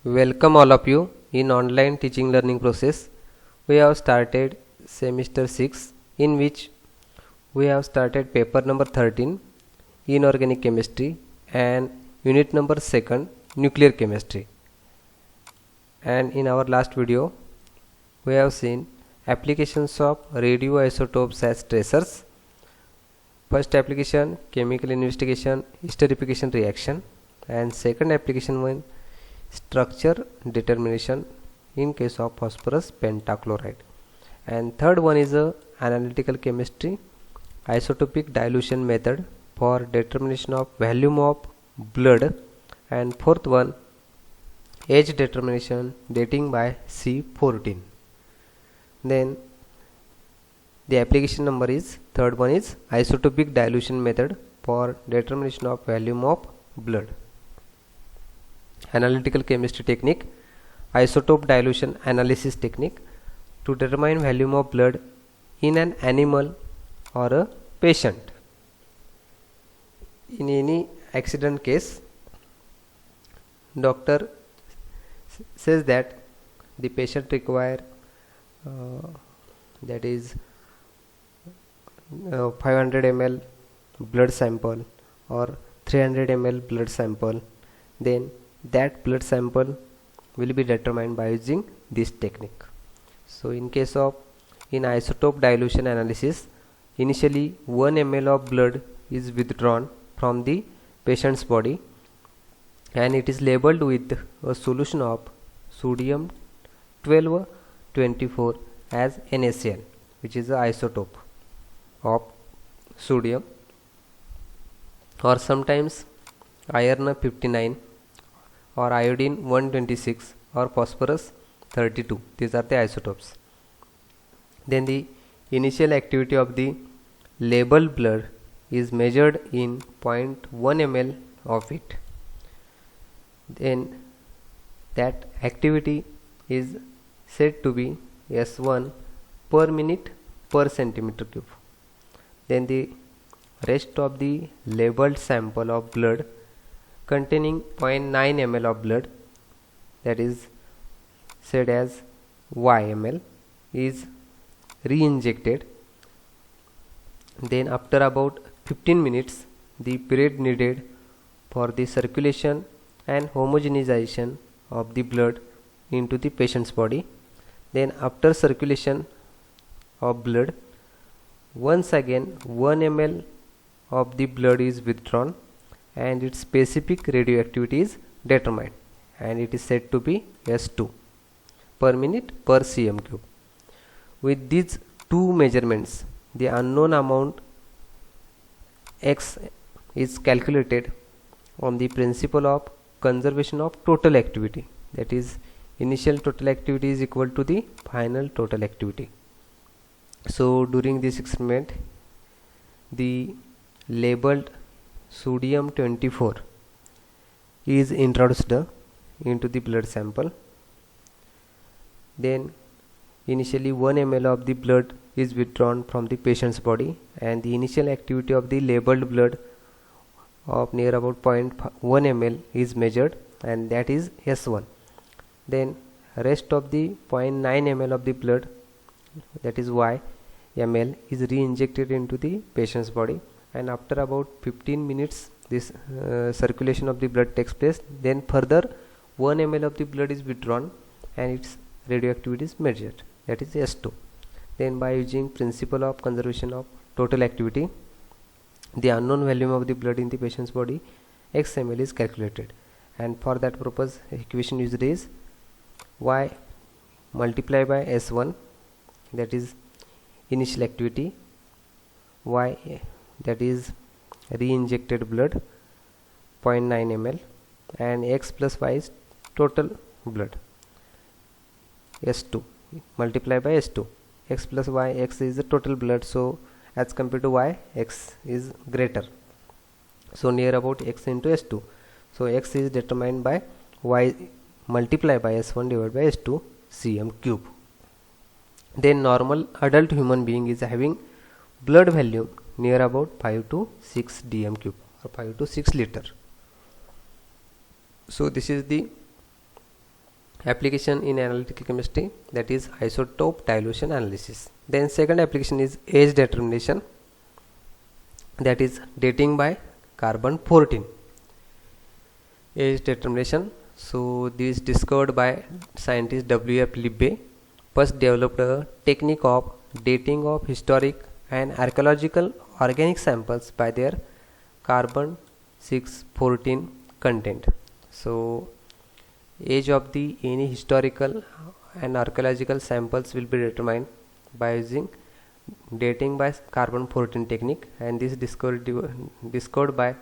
Welcome all of you in online teaching learning process. We have started semester 6 in which we have started paper number 13 inorganic chemistry and unit number 2 nuclear chemistry. And in our last video we have seen applications of radioisotopes as tracers. First application chemical investigation esterification reaction, and second application one structure determination in case of phosphorus pentachloride, and third one is a analytical chemistry isotopic dilution method for determination of volume of blood, and fourth one age determination dating by C14. Then the application number is third one is isotopic dilution method for determination of volume of blood. Analytical chemistry technique isotope dilution analysis technique to determine volume of blood in an animal or a patient. In any accident case, doctor says that the patient require that is 500 ml blood sample or 300 ml blood sample, then that blood sample will be determined by using this technique. So in case of in isotope dilution analysis, initially 1 ml of blood is withdrawn from the patient's body and it is labeled with a solution of sodium 1224 as NaCl, which is the isotope of sodium, or sometimes iron 59 or iodine 126 or phosphorus 32. These are the isotopes. Then the initial activity of the labeled blood is measured in 0.1 ml of it. Then that activity is said to be S1 per minute per centimeter cube. Then the rest of the labeled sample of blood containing 0.9 ml of blood, that is said as YML, is re-injected. Then after about 15 minutes, the period needed for the circulation and homogenization of the blood into the patient's body. Then after circulation of blood, once again 1 ml of the blood is withdrawn and its specific radioactivity is determined, and it is said to be S2 per minute per cm cube. With these two measurements, the unknown amount X is calculated on the principle of conservation of total activity, that is initial total activity is equal to the final total activity. So during this experiment, the labeled sodium 24 is introduced into the blood sample. Then initially 1 ml of the blood is withdrawn from the patient's body and the initial activity of the labeled blood of near about 0.1 ml is measured, and that is S1. Then rest of the 0.9 ml of the blood, that is YML, is re-injected into the patient's body, and after about 15 minutes this circulation of the blood takes place. Then further 1 ml of the blood is withdrawn and its radioactivity is measured, that is S2. Then by using principle of conservation of total activity, the unknown volume of the blood in the patient's body XML is calculated, and for that purpose equation used is Y multiplied by S1, that is initial activity, Y, that is re-injected blood 0.9 ml, and X plus Y is total blood S2 multiplied by S2. X plus Y, X is the total blood, so as compared to Y, X is greater, so near about X into S2. So X is determined by Y multiplied by S1 divided by S2 cm cube. Then normal adult human being is having blood volume near about 5 to 6 dm cube or 5 to 6 liter. So this is the application in analytical chemistry, that is isotope dilution analysis. Then second application is age determination, that is dating by carbon 14. Age determination, so this discovered by scientist W.F. Libbe, first developed a technique of dating of historic and archaeological organic samples by their carbon 614 content. So age of the any historical and archaeological samples will be determined by using dating by carbon 14 technique, and this discovered by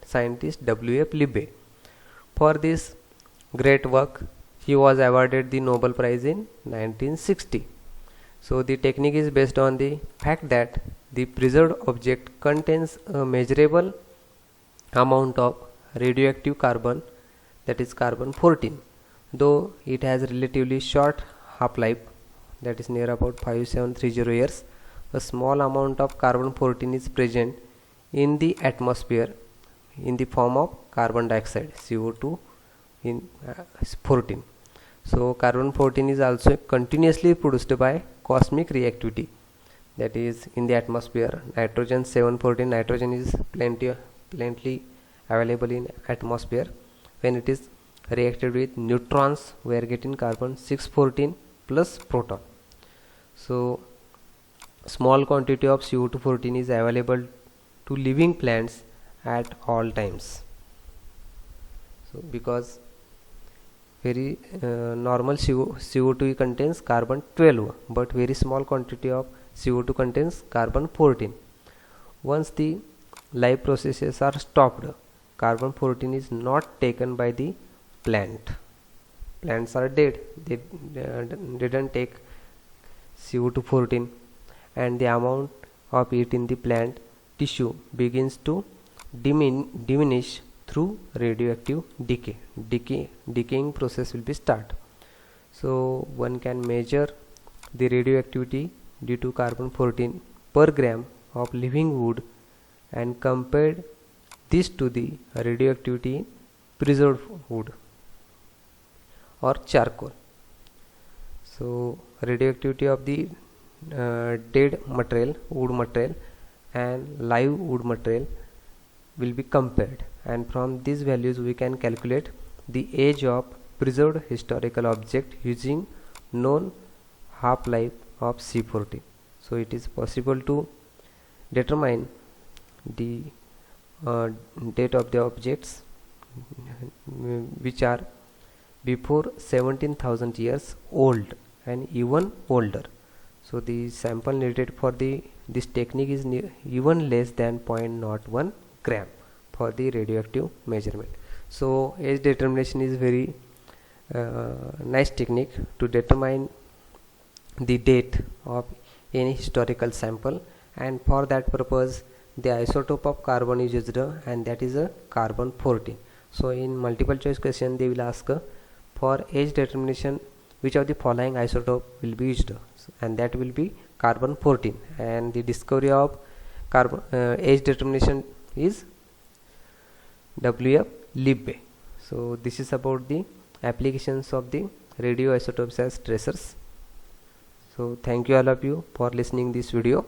scientist W.F. Libbe. For this great work he was awarded the Nobel Prize in 1960. So the technique is based on the fact that the preserved object contains a measurable amount of radioactive carbon, that is carbon 14, though it has relatively short half-life, that is near about 5730 years. A small amount of carbon 14 is present in the atmosphere in the form of carbon dioxide, CO2 in 14. So carbon 14 is also continuously produced by cosmic reactivity, that is in the atmosphere. Nitrogen 714, nitrogen is plenty available in atmosphere. When it is reacted with neutrons, we are getting carbon 614 plus proton. So small quantity of CO2 14 is available to living plants at all times. So because very normal CO2 contains carbon 12, but very small quantity of CO2 contains carbon 14. Once the life processes are stopped, carbon 14 is not taken by the plant. Plants are dead, they didn't take CO2 14, and the amount of it in the plant tissue begins to diminish through radioactive decaying process will be start. So one can measure the radioactivity due to carbon 14 per gram of living wood and compared this to the radioactivity in preserved wood or charcoal. So radioactivity of the dead material, wood material, and live wood material will be compared, and from these values we can calculate the age of preserved historical object using known half-life of C14. So it is possible to determine the date of the objects which are before 17,000 years old and even older. So the sample needed for this technique is even less than 0.01 gram for the radioactive measurement. So age determination is very nice technique to determine the date of any historical sample, and for that purpose the isotope of carbon is used, and that is a carbon 14. So in multiple choice question they will ask for age determination which of the following isotope will be used, and that will be carbon 14, and the discovery of carbon age determination is W.F. Libbe. So this is about the applications of the radioisotopes as tracers. So thank you all of you for listening this video.